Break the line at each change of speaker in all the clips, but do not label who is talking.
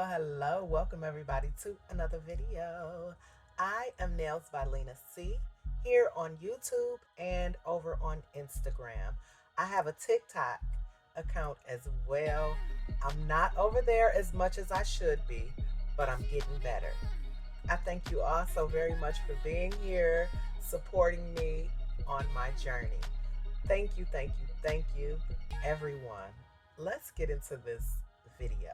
hello. Welcome everybody to another video. I am Nails by Lena C here on YouTube and over on Instagram. I have a TikTok account as well. I'm not over there as much as I should be, but I'm getting better. I thank you all so very much for being here, supporting me on my journey. Thank you, everyone. Let's get into this video.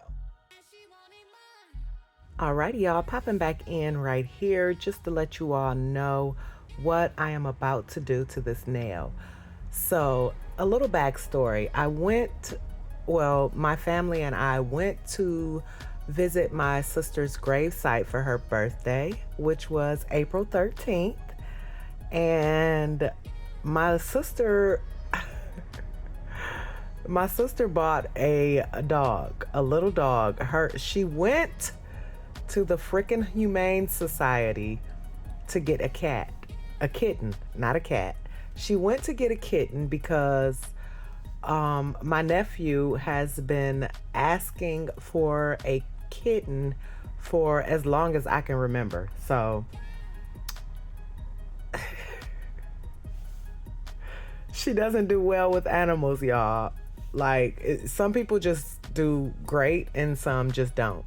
Alrighty, y'all, popping back in right here just to let you all know what I am about to do to this nail. So, a little backstory. My family and I went to visit my sister's gravesite for her birthday, which was April 13th. And my sister bought a dog, a little dog. She went to the freaking Humane Society to get a kitten, not a cat. She went to get a kitten because my nephew has been asking for a kitten for as long as I can remember. So she doesn't do well with animals, y'all. Some people just do great and some just don't.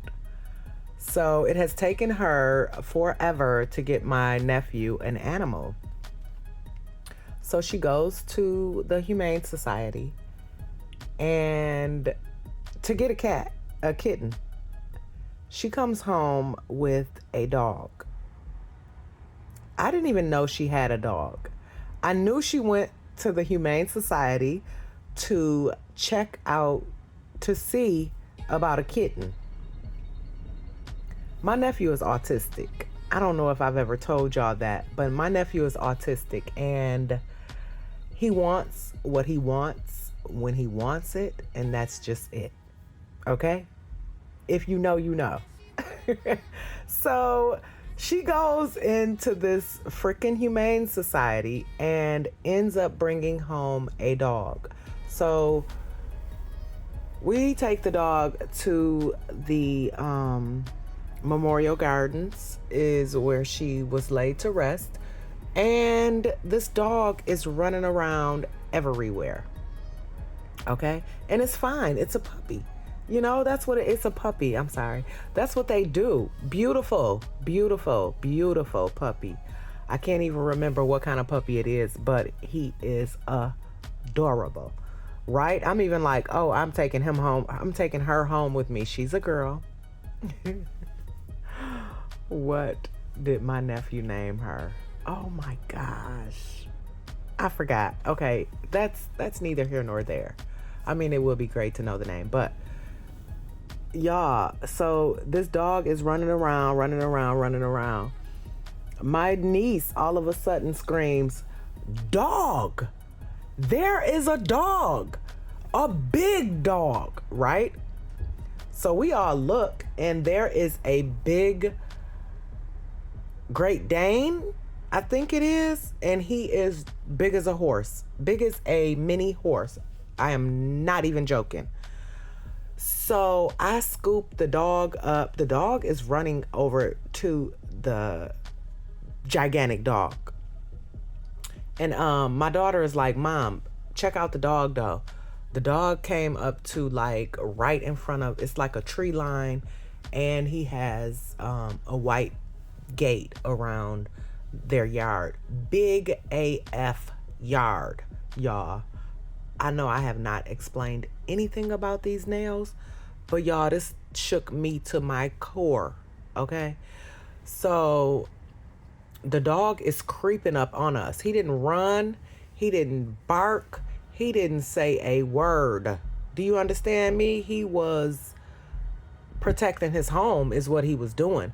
So it has taken her forever to get my nephew an animal. So she goes to the Humane Society and to get a kitten. She comes home with a dog. I didn't even know she had a dog. I knew she went to the Humane Society to check out to see about a kitten. My nephew is autistic. I don't know if I've ever told y'all that, but my nephew is autistic and he wants what he wants when he wants it, and that's just it. Okay? If you know, you know. So she goes into this freaking Humane Society and ends up bringing home a dog. So we take the dog to the Memorial Gardens, is where she was laid to rest. And this dog is running around everywhere. Okay? And it's fine. It's a puppy. You know, that's what it's a puppy. I'm sorry. That's what they do. Beautiful, beautiful, beautiful puppy. I can't even remember what kind of puppy it is, but he is adorable. Right? I'm even like, oh, I'm taking him home. I'm taking her home with me. She's a girl. What did my nephew name her? Oh my gosh. I forgot. Okay, that's neither here nor there. I mean, it would be great to know the name, but y'all, so this dog is running around. My niece all of a sudden screams, "Dog! There is a dog! A big dog!" Right? So we all look, and there is a big Great Dane, I think it is, and he is big as a horse, big as a mini horse. I am not even joking. So I scoop the dog up. The dog is running over to the gigantic dog. And my daughter is like, "Mom, check out the dog though." The dog came up to like right in front of, it's like a tree line, and he has a white gate around their yard. Big AF yard, y'all. I know I have not explained anything about these nails, but y'all, this shook me to my core. Okay? So the dog is creeping up on us. He didn't run, he didn't bark, he didn't say a word. Do you understand me? He was protecting his home is what he was doing.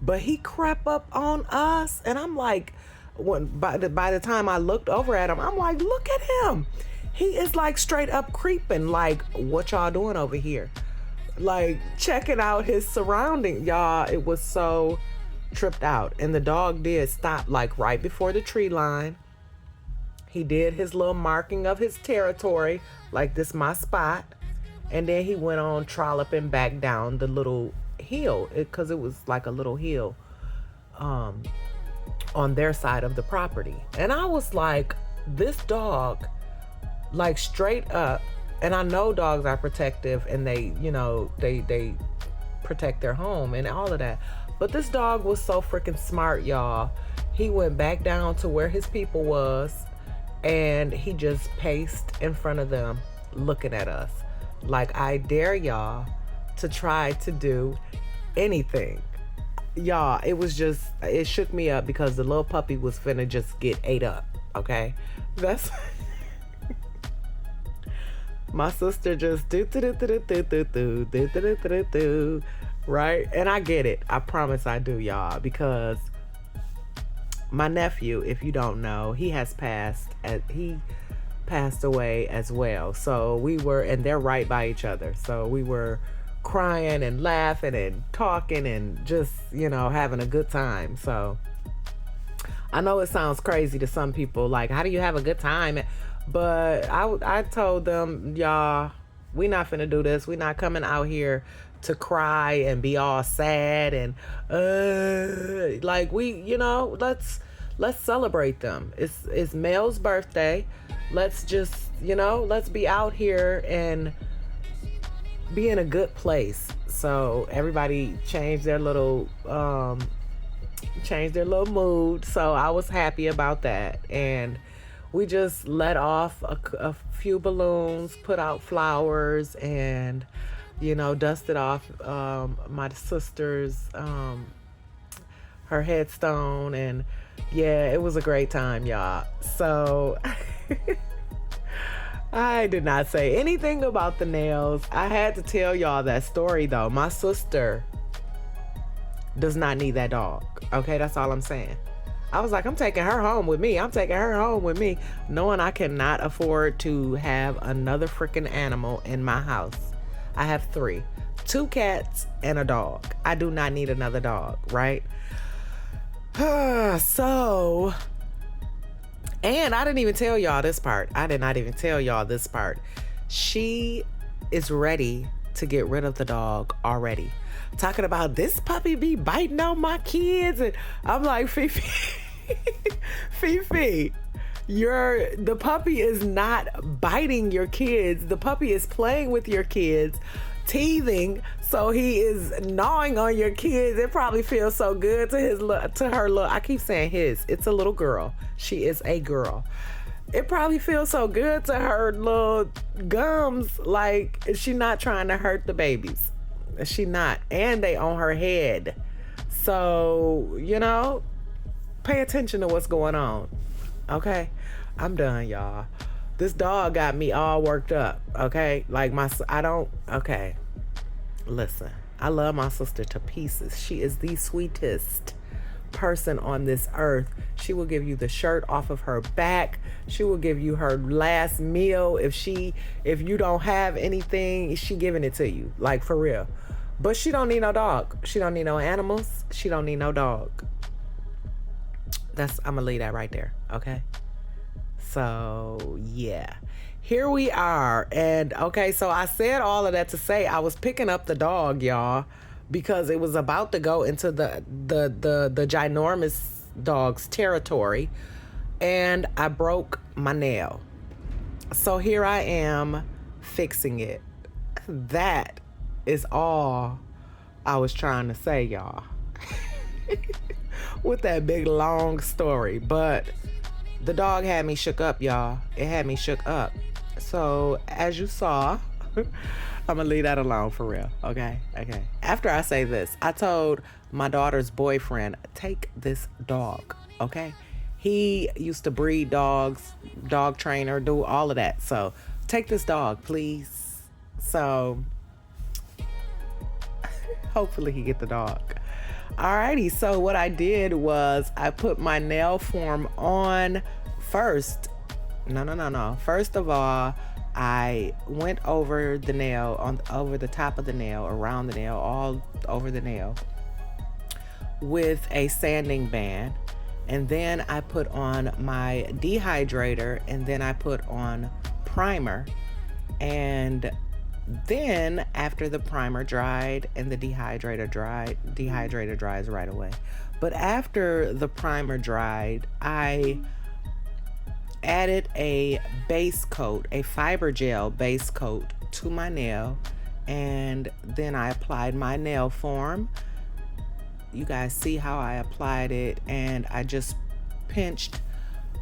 But he crept up on us, and I'm like, by the time I looked over at him, I'm like, look at him. He is like straight up creeping, like, what y'all doing over here? Like, checking out his surroundings. Y'all, it was so tripped out. And the dog did stop like right before the tree line. He did his little marking of his territory, like, this my spot. And then he went on trolloping back down the little hill, because it was like a little hill on their side of the property. And I was like, this dog, like straight up, and I know dogs are protective and they, they protect their home and all of that. But this dog was so freaking smart, y'all. He went back down to where his people was, and he just paced in front of them looking at us. Like, I dare y'all to try to do anything. Y'all, it shook me up because the little puppy was finna just get ate up, okay? That's... My sister just right? And I get it. I promise I do, y'all, because my nephew, if you don't know, he passed away as well. So and they're right by each other. So we were crying and laughing and talking and just, having a good time. So I know it sounds crazy to some people, like, how do you have a good time? But I told them, y'all, we not finna do this. We not coming out here to cry and be all sad and like, let's celebrate them. It's Mel's birthday. Let's just, let's be out here and be in a good place. So everybody changed their little mood. So I was happy about that. And we just let off a few balloons, put out flowers, and, dusted off my sister's, her headstone. And yeah, it was a great time, y'all. So I did not say anything about the nails. I had to tell y'all that story, though. My sister does not need that dog. Okay, that's all I'm saying. I was like, I'm taking her home with me. Knowing I cannot afford to have another freaking animal in my house. I have 3. 2 cats and a dog. I do not need another dog, right? So, and I didn't even tell y'all this part. She is ready to get rid of the dog already. Talking about, this puppy be biting on my kids. And I'm like, Fifi, the puppy is not biting your kids. The puppy is playing with your kids, teething. So he is gnawing on your kids. It probably feels so good to her. I keep saying his. It's a little girl. She is a girl. It probably feels so good to her little gums. Like, she not trying to hurt the babies. She not. And they on her head. So, pay attention to what's going on. Okay? I'm done, y'all. This dog got me all worked up. Okay? Like, okay. Listen, I love my sister to pieces. She is the sweetest person on this earth. She will give you the shirt off of her back. She will give you her last meal. If you don't have anything, she giving it to you. Like, for real. But she don't need no dog. She don't need no animals. She don't need no dog. I'm gonna leave that right there. Okay? So, yeah. Here we are. And okay, so I said all of that to say I was picking up the dog, y'all, because it was about to go into the ginormous dog's territory, and I broke my nail. So here I am fixing it. That is all I was trying to say, y'all. With that big long story. But the dog had me shook up, y'all. It had me shook up. So as you saw, I'm gonna leave that alone for real. Okay. After I say this, I told my daughter's boyfriend, take this dog. Okay. He used to breed dogs, dog trainer, do all of that. So take this dog, please. So hopefully he get the dog. Alrighty, so what I did was I put my nail form on first. No. First of all, I went over the nail, over the top of the nail, around the nail, all over the nail with a sanding band. And then I put on my dehydrator, and then I put on primer. And Then after the primer dried and the dehydrator dries right away. But after the primer dried, I added a base coat, a fiber gel base coat to my nail, and then I applied my nail form. You guys see how I applied it, and I just pinched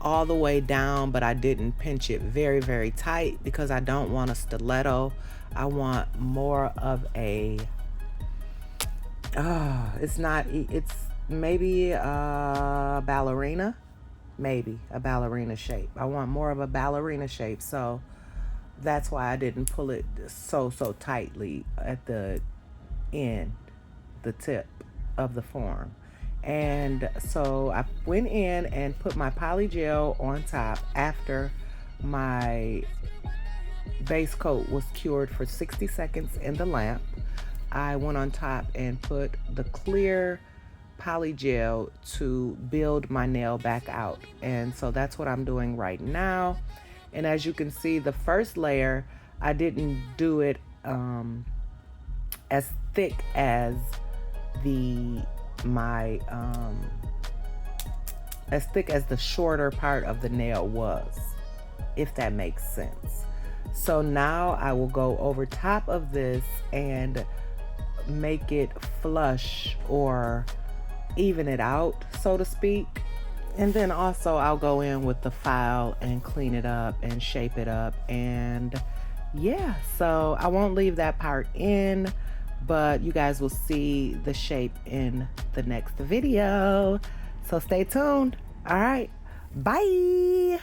all the way down, but I didn't pinch it very, very tight because I don't want a stiletto. I want more of a, it's maybe a ballerina, shape. I want more of a ballerina shape, so that's why I didn't pull it so tightly at the end, the tip of the form. And so I went in and put my poly gel on top after my base coat was cured for 60 seconds in the lamp. I went on top and put the clear poly gel to build my nail back out. And so that's what I'm doing right now. And as you can see, the first layer, I didn't do it as thick as as thick as the shorter part of the nail was, if that makes sense. So now I will go over top of this and make it flush or even it out, so to speak. And then also I'll go in with the file and clean it up and shape it up. And yeah, so I won't leave that part in, but you guys will see the shape in the next video. So stay tuned. All right, bye.